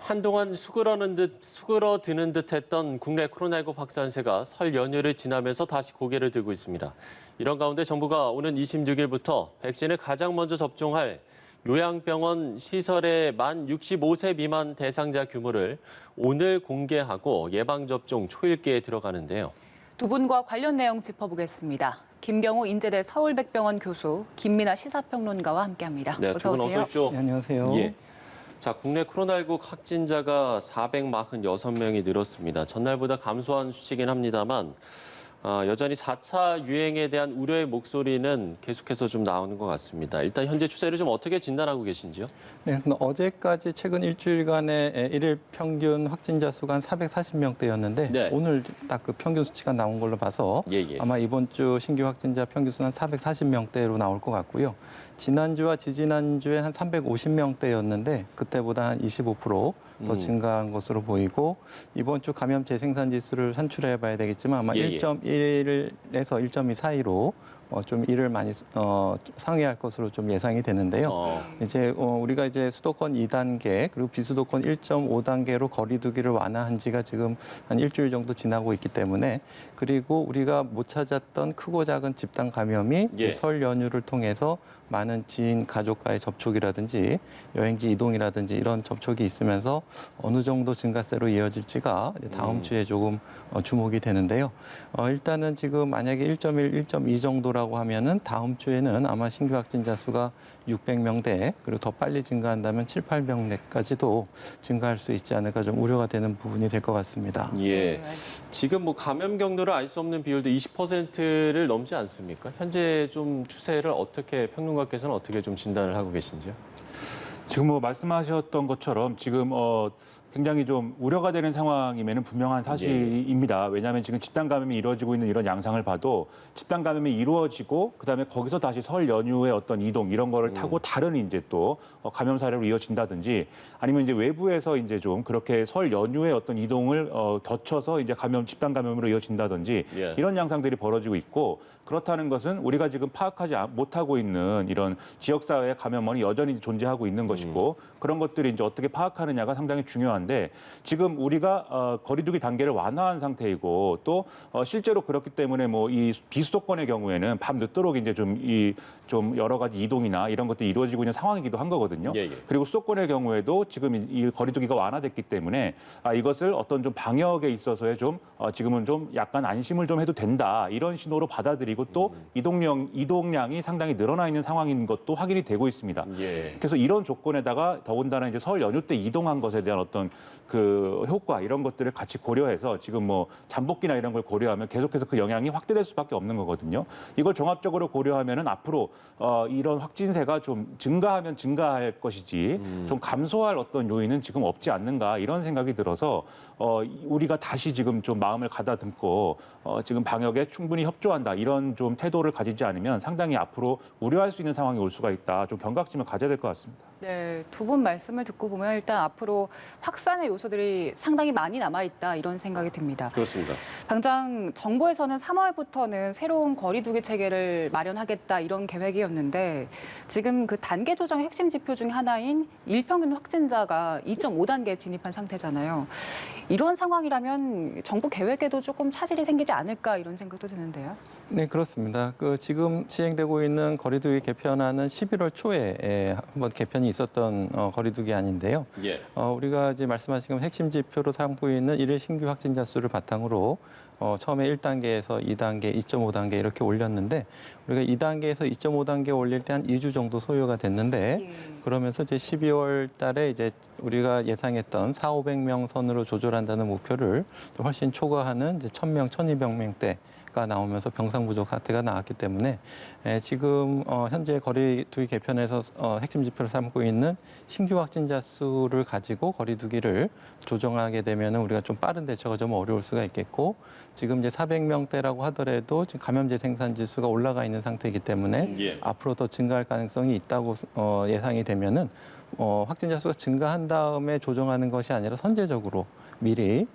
한동안 수그러드는 듯했던 국내 코로나19 확산세가 설 연휴를 지나면서 다시 고개를 들고 있습니다. 이런 가운데 정부가 오는 26일부터 백신을 가장 먼저 접종할 요양병원 시설의 만 65세 미만 대상자 규모를 오늘 공개하고 예방접종 초읽기에 들어가는데요. 두 분과 관련 내용 짚어보겠습니다. 김경호 인제대 서울백병원 교수, 김민아 시사평론가와 함께합니다. 네, 어서 오세요. 어서 오십시오. 네, 안녕하세요. 예. 자, 국내 코로나19 확진자가 446명이 늘었습니다. 전날보다 감소한 수치긴 합니다만 여전히 4차 유행에 대한 우려의 목소리는 계속해서 좀 나오는 것 같습니다. 일단 현재 추세를 좀 어떻게 진단하고 계신지요? 네, 어제까지 최근 일주일간의 일일 평균 확진자 수가 한 440명대였는데 네. 오늘 딱 그 평균 수치가 나온 걸로 봐서 아마 이번 주 신규 확진자 평균 수는 한 440명대로 나올 것 같고요. 지난주와 지지난주에 한 350명대였는데 그때보다 한 25% 더 증가한 것으로 보이고 이번 주 감염 재생산 지수를 산출해 봐야 되겠지만 아마 1.1에서 1.2 사이로 좀 이를 많이 상회할 것으로 좀 예상이 되는데요. 이제 우리가 이제 수도권 2단계 그리고 비수도권 1.5단계로 거리두기를 완화한 지가 지금 한 일주일 정도 지나고 있기 때문에 그리고 우리가 못 찾았던 크고 작은 집단 감염이 설 연휴를 통해서 많은 지인 가족과의 접촉이라든지 여행지 이동이라든지 이런 접촉이 있으면서 어느 정도 증가세로 이어질지가 다음 주에 조금 주목이 되는데요. 일단은 지금 만약에 1.1, 1.2 정도라고 하면은 다음 주에는 아마 신규 확진자 수가 600명대 그리고 더 빨리 증가한다면 7, 800명대까지도 증가할 수 있지 않을까 좀 우려가 되는 부분이 될 것 같습니다. 예. 지금 뭐 감염 경로를 알 수 없는 비율도 20%를 넘지 않습니까? 현재 좀 추세를 어떻게 평론가께서는 어떻게 좀 진단을 하고 계신지요? 지금 뭐 말씀하셨던 것처럼 지금 굉장히 좀 우려가 되는 상황임에는 분명한 사실입니다. 왜냐하면 지금 집단 감염이 이루어지고 있는 이런 양상을 봐도 집단 감염이 이루어지고 그다음에 거기서 다시 설 연휴의 어떤 이동 이런 거를 타고 다른 이제 또 감염 사례로 이어진다든지 아니면 이제 외부에서 이제 좀 그렇게 설 연휴의 어떤 이동을 거쳐서 이제 집단 감염으로 이어진다든지 이런 양상들이 벌어지고 있고 그렇다는 것은 우리가 지금 파악하지 못하고 있는 이런 지역사회의 감염원이 여전히 존재하고 있는 것이고 그런 것들이 이제 어떻게 파악하느냐가 상당히 중요한데 지금 우리가 거리두기 단계를 완화한 상태이고 또 실제로 그렇기 때문에 뭐 이 비수도권의 경우에는 밤 늦도록 이제 좀 여러 가지 이동이나 이런 것들이 이루어지고 있는 상황이기도 한 거거든요. 그리고 수도권의 경우에도 지금 이 거리두기가 완화됐기 때문에 이것을 어떤 좀 방역에 있어서의 좀 지금은 좀 약간 안심을 좀 해도 된다 이런 신호로 받아들이고 또 이동량이 상당히 늘어나 있는 상황인 것도 확인이 되고 있습니다. 그래서 이런 조건에다가 더군다나 이제 설 연휴 때 이동한 것에 대한 어떤 그 효과 이런 것들을 같이 고려해서 지금 뭐 잠복기나 이런 걸 고려하면 계속해서 그 영향이 확대될 수밖에 없는 거거든요. 이걸 종합적으로 고려하면은 앞으로 이런 확진세가 좀 증가하면 증가할 것이지 좀 감소할 어떤 요인은 지금 없지 않는가 이런 생각이 들어서 우리가 다시 지금 좀 마음을 가다듬고 지금 방역에 충분히 협조한다 이런 좀 태도를 가지지 않으면 상당히 앞으로 우려할 수 있는 상황이 올 수가 있다. 좀 경각심을 가져야 될 것 같습니다. 네, 두 분 말씀을 듣고 보면 일단 앞으로 확산의 요소들이 상당히 많이 남아있다 이런 생각이 듭니다. 그렇습니다. 당장 정부에서는 3월부터는 새로운 거리두기 체계를 마련하겠다 이런 계획이었는데 지금 그 단계 조정의 핵심 지표 중에 하나인 일평균 확진자가 2.5단계에 진입한 상태잖아요. 이런 상황이라면 정부 계획에도 조금 차질이 생기지 않을까 이런 생각도 드는데요. 네, 그렇습니다. 지금 시행되고 있는 거리두기 개편안은 11월 초에 한번 개편이 있었던 거리두기 안인데요. 우리가 이제 말씀하신 핵심 지표로 삼고 있는 일일 신규 확진자 수를 바탕으로 처음에 1단계에서 2단계, 2.5단계 이렇게 올렸는데 우리가 2단계에서 2.5단계 올릴 때 한 2주 정도 소요가 됐는데 그러면서 이제 12월 달에 이제 우리가 예상했던 4,500명 선으로 조절한다는 목표를 훨씬 초과하는 이제 1,000명, 1,200명대 가 나오면서 병상 부족 사태가 나왔기 때문에 지금 현재 거리두기 개편에서 핵심 지표를 삼고 있는 신규 확진자 수를 가지고 거리두기를 조정하게 되면 우리가 좀 빠른 대처가 좀 어려울 수가 있겠고 지금 이제 400명대라고 하더라도 지금 감염 재생산 지수가 올라가 있는 상태이기 때문에 앞으로 더 증가할 가능성이 있다고 예상이 되면은 확진자 수가 증가한 다음에 조정하는 것이 아니라 선제적으로 미리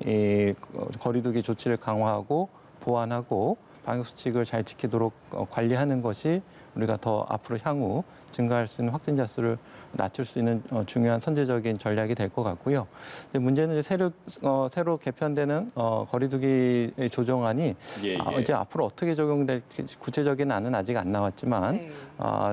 거리두기 조치를 강화하고 보완하고 방역 수칙을 잘 지키도록 관리하는 것이 우리가 더 앞으로 향후 증가할 수 있는 확진자 수를 낮출 수 있는 중요한 선제적인 전략이 될 것 같고요. 근데 문제는 이제 새로 개편되는 거리두기 조정안이 이제 앞으로 어떻게 적용될지 구체적인 안은 아직 안 나왔지만 네.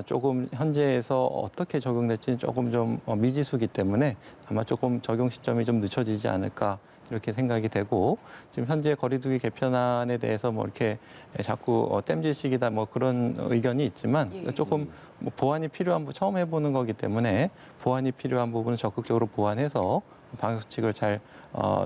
조금 현재에서 어떻게 적용될지는 조금 좀 미지수기 때문에 아마 조금 적용 시점이 좀 늦춰지지 않을까. 이렇게 생각이 되고 지금 현재 거리두기 개편안에 대해서 뭐 이렇게 자꾸 땜질식이다 뭐 그런 의견이 있지만 예. 조금 뭐 보완이 필요한 처음 해보는 거기 때문에 보완이 필요한 부분은 적극적으로 보완해서 방역 수칙을 잘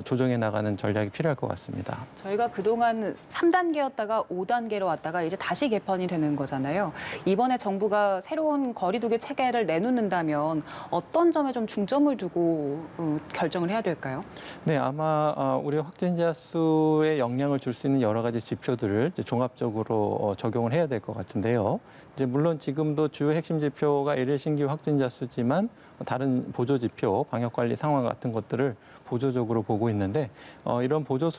조정해 나가는 전략이 필요할 것 같습니다. 저희가 그동안 3단계였다가 5단계로 왔다가 이제 다시 개편이 되는 거잖아요. 이번에 정부가 새로운 거리두기 체계를 내놓는다면 어떤 점에 좀 중점을 두고 결정을 해야 될까요? 네, 아마 우리 확진자 수에 영향을 줄 수 있는 여러 가지 지표들을 이제 종합적으로 적용을 해야 될 것 같은데요. 이제 물론 지금도 주요 핵심 지표가 일일 신규 확진자 수지만 다른 보조 지표, 방역 관리 상황 같은 것들을 보조적으로 보고 있는데 이런 보조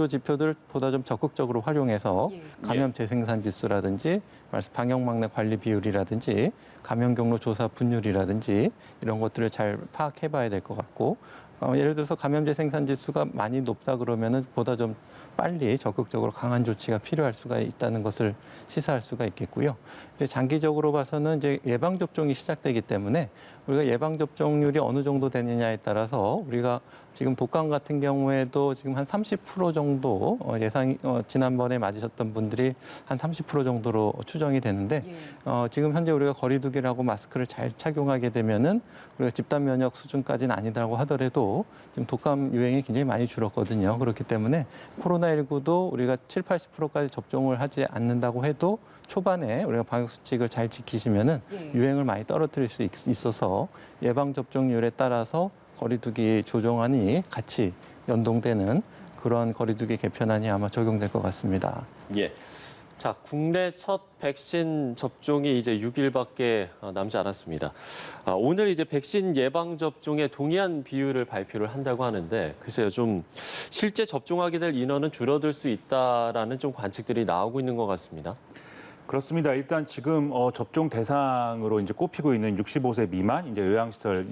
지표들을 보다 좀 적극적으로 활용해서 감염 재생산 지수라든지 방역 막내 관리 비율이라든지 감염 경로 조사 분율이라든지 이런 것들을 잘 파악해 봐야 될 것 같고 예를 들어서 감염 재생산 지수가 많이 높다 그러면은 보다 좀 빨리 적극적으로 강한 조치가 필요할 수가 있다는 것을 시사할 수가 있겠고요. 이제 장기적으로 봐서는 이제 예방 접종이 시작되기 때문에 우리가 예방 접종률이 어느 정도 되느냐에 따라서 우리가 지금 독감 같은 경우에도 지금 한 30% 정도 예상이 지난번에 맞으셨던 분들이 한 30% 정도로 추정이 되는데 지금 현재 우리가 거리두기를 하고 마스크를 잘 착용하게 되면은 우리가 집단 면역 수준까지는 아니다고 하더라도 지금 독감 유행이 굉장히 많이 줄었거든요. 그렇기 때문에 코로나19도 우리가 70~80%까지 접종을 하지 않는다고 해도 초반에 우리가 방역 수칙을 잘 지키시면은 유행을 많이 떨어뜨릴 수 있어서 예방 접종률에 따라서 거리두기 조정안이 같이 연동되는 그런 거리두기 개편안이 아마 적용될 것 같습니다. 예. 자, 국내 첫 백신 접종이 이제 6일밖에 남지 않았습니다. 오늘 이제 백신 예방 접종에 동의한 비율을 발표를 한다고 하는데 글쎄요, 좀 실제 접종하게 될 인원은 줄어들 수 있다라는 좀 관측들이 나오고 있는 것 같습니다. 그렇습니다. 일단 지금 접종 대상으로 이제 꼽히고 있는 65세 미만 이제 요양시설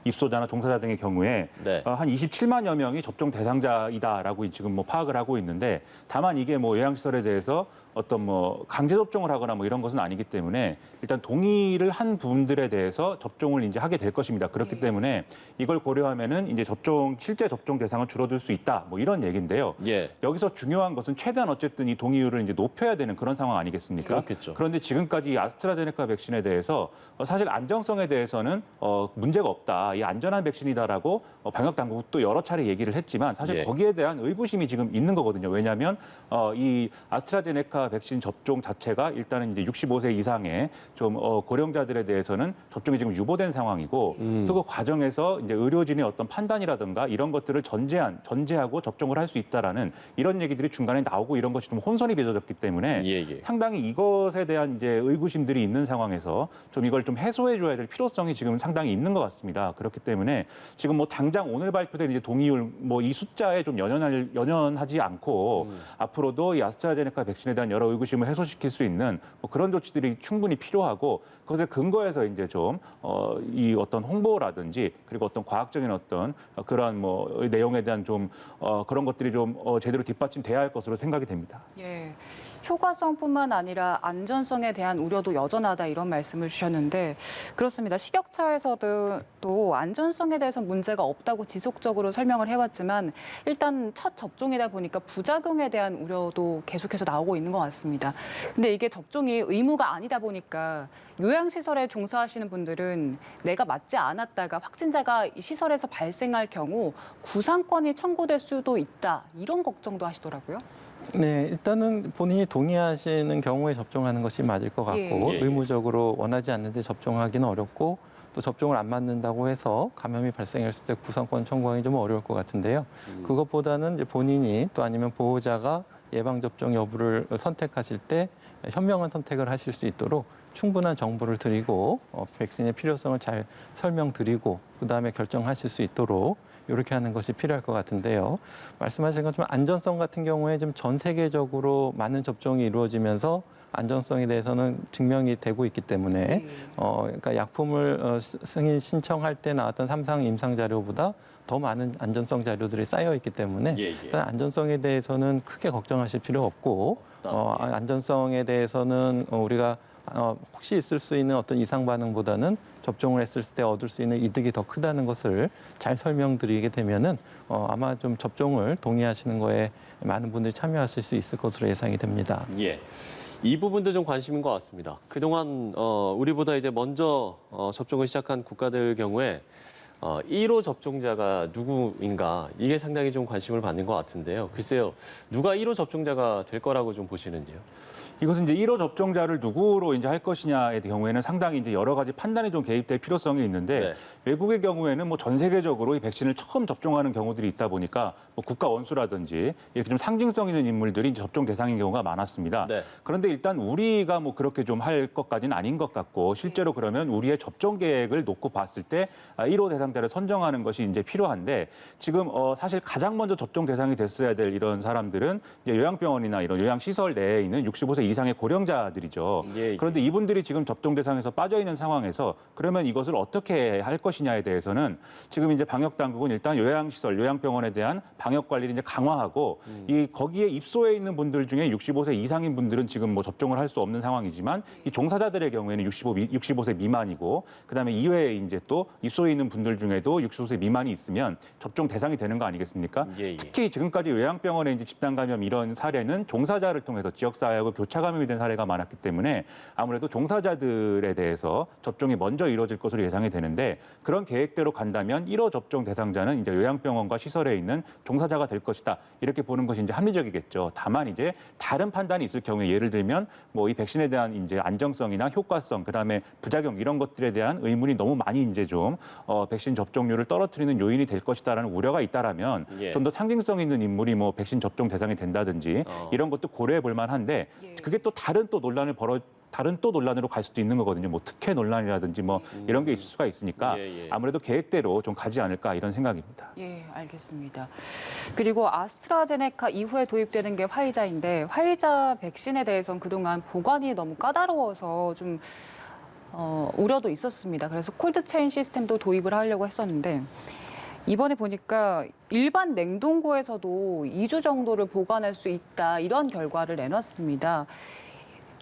입소자나 종사자 등의 경우에 한 27만여 명이 접종 대상자이다라고 지금 뭐 파악을 하고 있는데 다만 이게 뭐 요양시설에 대해서 어떤 뭐 강제 접종을 하거나 뭐 이런 것은 아니기 때문에 일단 동의를 한 분들에 대해서 접종을 이제 하게 될 것입니다. 그렇기 때문에 이걸 고려하면은 이제 실제 접종 대상은 줄어들 수 있다. 뭐 이런 얘기인데요. 여기서 중요한 것은 최대한 어쨌든 이 동의율을 이제 높여야 되는 그런 상황 아니겠습니까? 그렇겠죠. 그런데 지금까지 이 아스트라제네카 백신에 대해서 사실 안정성에 대해서는 문제가 없다. 이 안전한 백신이다라고 방역 당국도 여러 차례 얘기를 했지만 사실 거기에 대한 의구심이 지금 있는 거거든요. 왜냐하면 이 아스트라제네카 백신 접종 자체가 일단은 이제 65세 이상의 좀 고령자들에 대해서는 접종이 지금 유보된 상황이고 또 그 과정에서 이제 의료진의 어떤 판단이라든가 이런 것들을 전제하고 접종을 할 수 있다라는 이런 얘기들이 중간에 나오고 이런 것이 좀 혼선이 빚어졌기 때문에 상당히 이것에 대한 이제 의구심들이 있는 상황에서 좀 이걸 좀 해소해줘야 될 필요성이 지금 상당히 있는 것 같습니다. 그렇기 때문에 지금 뭐 당장 오늘 발표된 이제 동의율 뭐 이 숫자에 좀 연연하지 않고 앞으로도 이 아스트라제네카 백신에 대한 여러 의구심을 해소시킬 수 있는 뭐 그런 조치들이 충분히 필요하고 그것에 근거해서 이제 좀 이 어떤 홍보라든지 그리고 어떤 과학적인 어떤 그러한 뭐 내용에 대한 좀 그런 것들이 좀 제대로 뒷받침돼야 할 것으로 생각이 됩니다. 예. 효과성뿐만 아니라 안전성에 대한 우려도 여전하다 이런 말씀을 주셨는데 그렇습니다. 식약처에서도 또 안전성에 대해서 문제가 없다고 지속적으로 설명을 해왔지만 일단 첫 접종이다 보니까 부작용에 대한 우려도 계속해서 나오고 있는 것 같습니다. 근데 이게 접종이 의무가 아니다 보니까 요양시설에 종사하시는 분들은 내가 맞지 않았다가 확진자가 이 시설에서 발생할 경우 구상권이 청구될 수도 있다 이런 걱정도 하시더라고요. 네, 일단은 본인이 동의하시는 경우에 접종하는 것이 맞을 것 같고 의무적으로 원하지 않는데 접종하기는 어렵고 또 접종을 안 맞는다고 해서 감염이 발생했을 때 구상권 청구하기 좀 어려울 것 같은데요. 그것보다는 이제 본인이 또 아니면 보호자가 예방접종 여부를 선택하실 때 현명한 선택을 하실 수 있도록 충분한 정보를 드리고 백신의 필요성을 잘 설명드리고 그다음에 결정하실 수 있도록 이렇게 하는 것이 필요할 것 같은데요. 말씀하신 것처럼 안전성 같은 경우에 좀 전 세계적으로 많은 접종이 이루어지면서 안전성에 대해서는 증명이 되고 있기 때문에 그러니까 약품을 승인 신청할 때 나왔던 3상 임상 자료보다 더 많은 안전성 자료들이 쌓여 있기 때문에 일단 안전성에 대해서는 크게 걱정하실 필요 없고 안전성에 대해서는 우리가 혹시 있을 수 있는 어떤 이상 반응보다는 접종을 했을 때 얻을 수 있는 이득이 더 크다는 것을 잘 설명드리게 되면은 아마 좀 접종을 동의하시는 거에 많은 분들이 참여하실 수 있을 것으로 예상이 됩니다. 예. 이 부분도 좀 관심인 것 같습니다. 그동안 우리보다 이제 먼저 접종을 시작한 국가들 경우에 1호 접종자가 누구인가 이게 상당히 좀 관심을 받는 것 같은데요. 글쎄요, 누가 1호 접종자가 될 거라고 좀 보시는지요? 이것은 이제 1호 접종자를 누구로 이제 할 것이냐의 경우에는 상당히 이제 여러 가지 판단이 좀 개입될 필요성이 있는데 외국의 경우에는 뭐 전 세계적으로 이 백신을 처음 접종하는 경우들이 있다 보니까 뭐 국가 원수라든지 이렇게 좀 상징성 있는 인물들이 이제 접종 대상인 경우가 많았습니다. 그런데 일단 우리가 뭐 그렇게 좀 할 것까지는 아닌 것 같고 실제로 그러면 우리의 접종 계획을 놓고 봤을 때 1호 대상자를 선정하는 것이 이제 필요한데 지금 사실 가장 먼저 접종 대상이 됐어야 될 이런 사람들은 이제 요양병원이나 이런 요양시설 내에 있는 65세 이상의 고령자들이죠. 그런데 이분들이 지금 접종 대상에서 빠져 있는 상황에서 그러면 이것을 어떻게 할 것이냐에 대해서는 지금 이제 방역 당국은 일단 요양시설, 요양병원에 대한 방역 관리를 이제 강화하고 이 거기에 입소해 있는 분들 중에 65세 이상인 분들은 지금 뭐 접종을 할 수 없는 상황이지만 이 종사자들의 경우에는 65세 미만이고 그다음에 이외에 이제 또 입소해 있는 분들 중에도 65세 미만이 있으면 접종 대상이 되는 거 아니겠습니까? 특히 지금까지 요양병원에 이제 집단 감염 이런 사례는 종사자를 통해서 지역사회하고 교차 감염이 된 사례가 많았기 때문에 아무래도 종사자들에 대해서 접종이 먼저 이루어질 것으로 예상이 되는데 그런 계획대로 간다면 1호 접종 대상자는 이제 요양병원과 시설에 있는 종사자가 될 것이다. 이렇게 보는 것이 이제 합리적이겠죠. 다만 이제 다른 판단이 있을 경우에 예를 들면 뭐 이 백신에 대한 이제 안정성이나 효과성, 그다음에 부작용 이런 것들에 대한 의문이 너무 많이 이제 좀 백신 접종률을 떨어뜨리는 요인이 될 것이다라는 우려가 있다라면 좀 더 상징성 있는 인물이 뭐 백신 접종 대상이 된다든지 이런 것도 고려해 볼 만한데 그게 또 다른 또 논란으로 갈 수도 있는 거거든요. 뭐 특혜 논란이라든지 뭐 이런 게 있을 수가 있으니까 아무래도 계획대로 좀 가지 않을까 이런 생각입니다. 예, 알겠습니다. 그리고 아스트라제네카 이후에 도입되는 게 화이자인데 화이자 백신에 대해서는 그동안 보관이 너무 까다로워서 좀 우려도 있었습니다. 그래서 콜드체인 시스템도 도입을 하려고 했었는데 이번에 보니까 일반 냉동고에서도 2주 정도를 보관할 수 있다 이런 결과를 내놨습니다.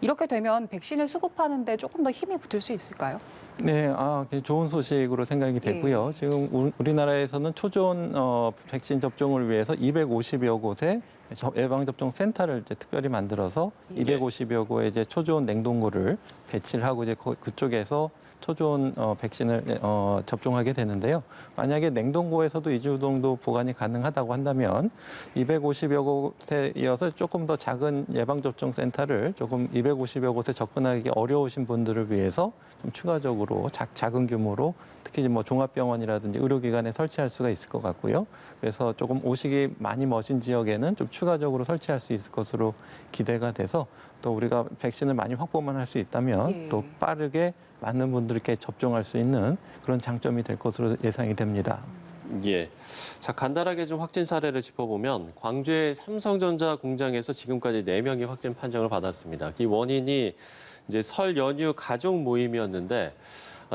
이렇게 되면 백신을 수급하는 데 조금 더 힘이 붙을 수 있을까요? 네, 좋은 소식으로 생각이 되고요. 지금 우리나라에서는 초전 백신 접종을 위해서 250여 곳에 예방접종 센터를 이제 특별히 만들어서 250여 곳에 이제 초전 냉동고를 배치를 하고 이제 그쪽에서 초전 백신을 접종하게 되는데요. 만약에 냉동고에서도 2주 정도 보관이 가능하다고 한다면 250여 곳에 이어서 조금 더 작은 예방접종 센터를 조금 250여 곳에 접근하기 어려우신 분들을 위해서 좀 추가적으로 작은 규모로 특히 뭐 종합병원이라든지 의료기관에 설치할 수가 있을 것 같고요. 그래서 조금 오식이 많이 머신 지역에는 좀 추가적으로 설치할 수 있을 것으로 기대가 돼서 또 우리가 백신을 많이 확보만 할 수 있다면 또 빠르게 많은 분들께 접종할 수 있는 그런 장점이 될 것으로 예상이 됩니다. 예. 자, 간단하게 좀 확진 사례를 짚어보면 광주의 삼성전자 공장에서 지금까지 4명이 확진 판정을 받았습니다. 이 원인이 이제 설 연휴 가족 모임이었는데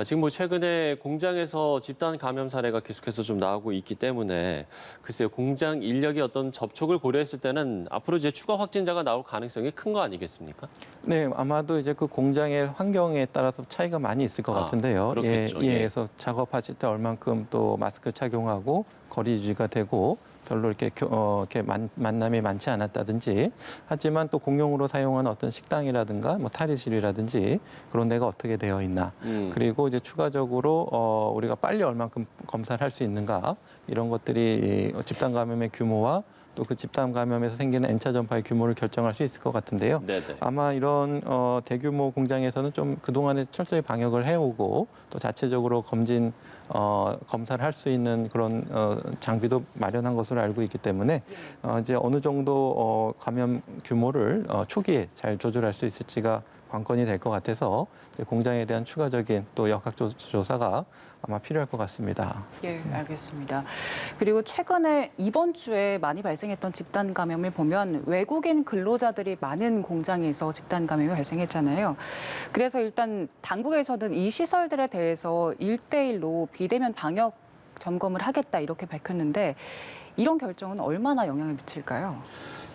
지금 뭐 최근에 공장에서 집단 감염 사례가 계속해서 좀 나오고 있기 때문에 글쎄요, 공장 인력이 어떤 접촉을 고려했을 때는 앞으로 이제 추가 확진자가 나올 가능성이 큰 거 아니겠습니까? 네, 아마도 이제 그 공장의 환경에 따라서 차이가 많이 있을 것 같은데요. 그렇겠죠. 그래서 작업하실 때 얼만큼 또 마스크 착용하고 거리 유지가 되고 별로 이렇게 만남이 많지 않았다든지 하지만 또 공용으로 사용하는 어떤 식당이라든가 뭐 탈의실이라든지 그런 데가 어떻게 되어 있나 그리고 이제 추가적으로 우리가 빨리 얼만큼 검사를 할 수 있는가 이런 것들이 집단 감염의 규모와 또 그 집단 감염에서 생기는 N차 전파의 규모를 결정할 수 있을 것 같은데요. 아마 이런 대규모 공장에서는 좀 그동안에 철저히 방역을 해오고 또 자체적으로 검사를 할 수 있는 그런 장비도 마련한 것으로 알고 있기 때문에 이제 어느 정도 감염 규모를 초기에 잘 조절할 수 있을지가 관건이 될 것 같아서 공장에 대한 추가적인 또 역학조사가 아마 필요할 것 같습니다. 예, 알겠습니다. 그리고 최근에 이번 주에 많이 발생했던 집단 감염을 보면 외국인 근로자들이 많은 공장에서 집단 감염이 발생했잖아요. 그래서 일단 당국에서는 이 시설들에 대해서 1대1로 비대면 방역 점검을 하겠다 이렇게 밝혔는데 이런 결정은 얼마나 영향을 미칠까요?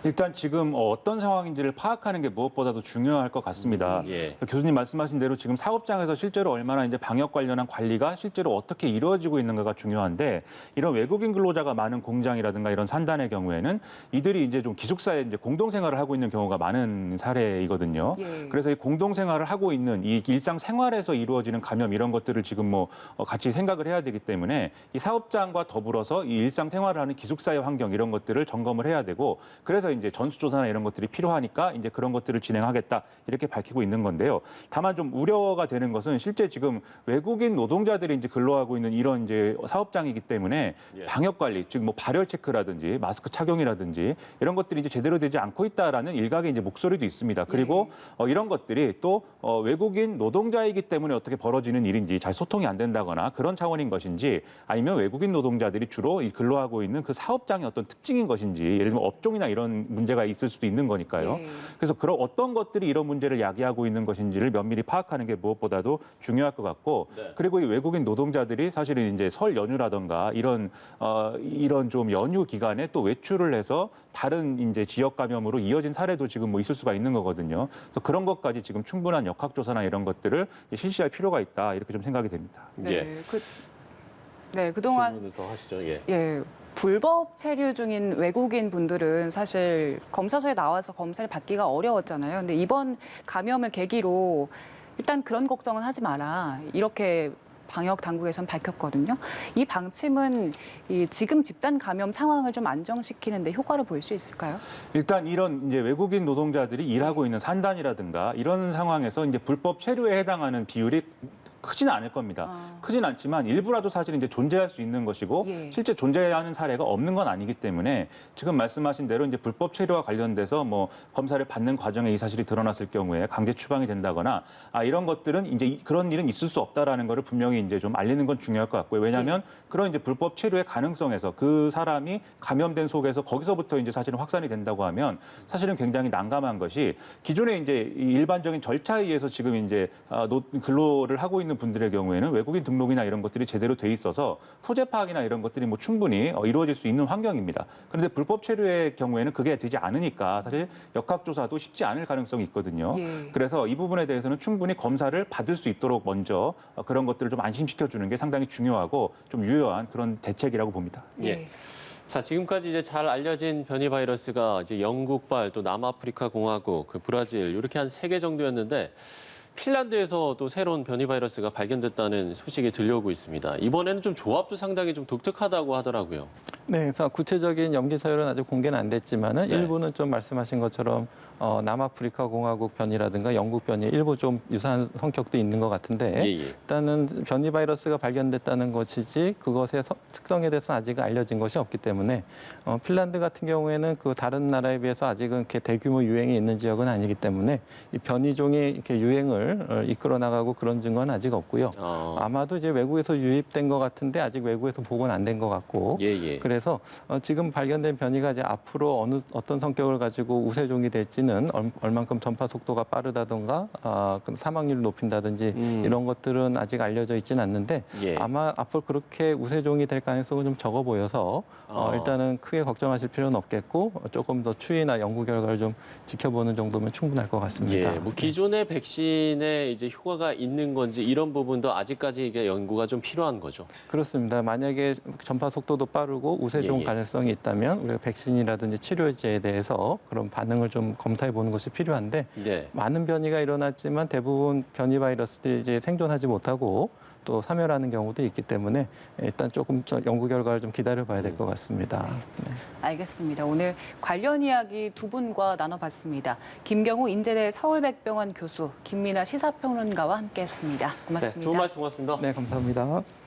일단 지금 어떤 상황인지를 파악하는 게 무엇보다도 중요할 것 같습니다. 예. 교수님 말씀하신 대로 지금 사업장에서 실제로 얼마나 이제 방역 관련한 관리가 실제로 어떻게 이루어지고 있는가가 중요한데 이런 외국인 근로자가 많은 공장이라든가 이런 산단의 경우에는 이들이 이제 좀 기숙사에 이제 공동 생활을 하고 있는 경우가 많은 사례이거든요. 예. 그래서 이 공동 생활을 하고 있는 이 일상 생활에서 이루어지는 감염 이런 것들을 지금 뭐 같이 생각을 해야 되기 때문에 이 사업장과 더불어서 이 일상 생활을 하는 기숙사의 환경 이런 것들을 점검을 해야 되고 그래서 이제 전수조사나 이런 것들이 필요하니까 이제 그런 것들을 진행하겠다 이렇게 밝히고 있는 건데요. 다만 좀 우려가 되는 것은 실제 지금 외국인 노동자들이 이제 근로하고 있는 이런 이제 사업장이기 때문에 방역 관리, 즉 뭐 발열 체크라든지 마스크 착용이라든지 이런 것들이 이제 제대로 되지 않고 있다라는 일각의 이제 목소리도 있습니다. 그리고 이런 것들이 또 외국인 노동자이기 때문에 어떻게 벌어지는 일인지 잘 소통이 안 된다거나 그런 차원인 것인지 아니면 외국인 노동자들이 주로 이 근로하고 있는 그 사업장의 어떤 특징인 것인지 예를 들면 업종이나 이런 문제가 있을 수도 있는 거니까요. 예. 그래서 그런 어떤 것들이 이런 문제를 야기하고 있는 것인지를 면밀히 파악하는 게 무엇보다도 중요할 것 같고 그리고 이 외국인 노동자들이 사실은 이제 설 연휴라든가 이런 좀 연휴 기간에 또 외출을 해서 다른 이제 지역 감염으로 이어진 사례도 지금 뭐 있을 수가 있는 거거든요. 그래서 그런 것까지 지금 충분한 역학조사나 이런 것들을 실시할 필요가 있다 이렇게 좀 생각이 됩니다. 그동안 질문을 더 하시죠. 예. 예. 불법 체류 중인 외국인 분들은 사실 검사소에 나와서 검사를 받기가 어려웠잖아요. 근데 이번 감염을 계기로 일단 그런 걱정은 하지 마라. 이렇게 방역 당국에선 밝혔거든요. 이 방침은 지금 집단 감염 상황을 좀 안정시키는 데 효과를 볼 수 있을까요? 일단 이런 이제 외국인 노동자들이 일하고 있는 산단이라든가 이런 상황에서 이제 불법 체류에 해당하는 비율이 크지는 않을 겁니다. 크진 않지만 일부라도 사실 이제 존재할 수 있는 것이고 실제 존재하는 사례가 없는 건 아니기 때문에 지금 말씀하신 대로 이제 불법 체류와 관련돼서 뭐 검사를 받는 과정에 이 사실이 드러났을 경우에 강제 추방이 된다거나 이런 것들은 이제 그런 일은 있을 수 없다라는 거를 분명히 이제 좀 알리는 건 중요할 것 같고요. 왜냐하면 그런 이제 불법 체류의 가능성에서 그 사람이 감염된 속에서 거기서부터 이제 사실은 확산이 된다고 하면 사실은 굉장히 난감한 것이 기존에 이제 일반적인 절차에 의해서 지금 이제 근로를 하고 있는 분들의 경우에는 외국인 등록이나 이런 것들이 제대로 돼 있어서 소재 파악이나 이런 것들이 뭐 충분히 이루어질 수 있는 환경입니다. 그런데 불법 체류의 경우에는 그게 되지 않으니까 사실 역학조사도 쉽지 않을 가능성이 있거든요. 그래서 이 부분에 대해서는 충분히 검사를 받을 수 있도록 먼저 그런 것들을 좀 안심시켜 주는 게 상당히 중요하고 좀 유효한 그런 대책이라고 봅니다. 예. 자, 지금까지 이제 잘 알려진 변이 바이러스가 이제 영국발 또 남아프리카 공화국, 그 브라질 이렇게 한 3개 정도였는데 핀란드에서 또 새로운 변이 바이러스가 발견됐다는 소식이 들려오고 있습니다. 이번에는 좀 조합도 상당히 좀 독특하다고 하더라고요. 네, 그래서 구체적인 염기 서열은 아직 공개는 안 됐지만은 일부는 좀 말씀하신 것처럼 남아프리카 공화국 변이라든가 영국 변이 일부 좀 유사한 성격도 있는 것 같은데 일단은 변이 바이러스가 발견됐다는 것이지 그것의 특성에 대해서 아직 알려진 것이 없기 때문에 핀란드 같은 경우에는 그 다른 나라에 비해서 아직은 이렇게 대규모 유행이 있는 지역은 아니기 때문에 이 변이종이 이렇게 유행을 이끌어 나가고 그런 증거는 아직 없고요. 아마도 이제 외국에서 유입된 것 같은데 아직 외국에서 보고는 안 된 것 같고 그래서 지금 발견된 변이가 이제 앞으로 어떤 성격을 가지고 우세종이 될지는 얼만큼 전파 속도가 빠르다든가 사망률을 높인다든지 이런 것들은 아직 알려져 있지는 않는데 아마 앞으로 그렇게 우세종이 될 가능성은 좀 적어 보여서 일단은 크게 걱정하실 필요는 없겠고 조금 더 추이나 연구 결과를 좀 지켜보는 정도면 충분할 것 같습니다. 뭐 기존의 백신에 이제 효과가 있는 건지 이런 부분도 아직까지 이게 연구가 좀 필요한 거죠. 그렇습니다. 만약에 전파 속도도 빠르고 우세종 가능성이 있다면 우리가 백신이라든지 치료제에 대해서 그런 반응을 좀 검사해 보는 것이 필요한데 많은 변이가 일어났지만 대부분 변이 바이러스들이 이제 생존하지 못하고 또 사멸하는 경우도 있기 때문에 일단 조금 연구 결과를 좀 기다려봐야 될 것 같습니다. 알겠습니다. 오늘 관련 이야기 두 분과 나눠봤습니다. 김경우 인제대 서울백병원 교수, 김민아 시사평론가와 함께했습니다. 고맙습니다. 좋은 말씀 고맙습니다. 네, 감사합니다.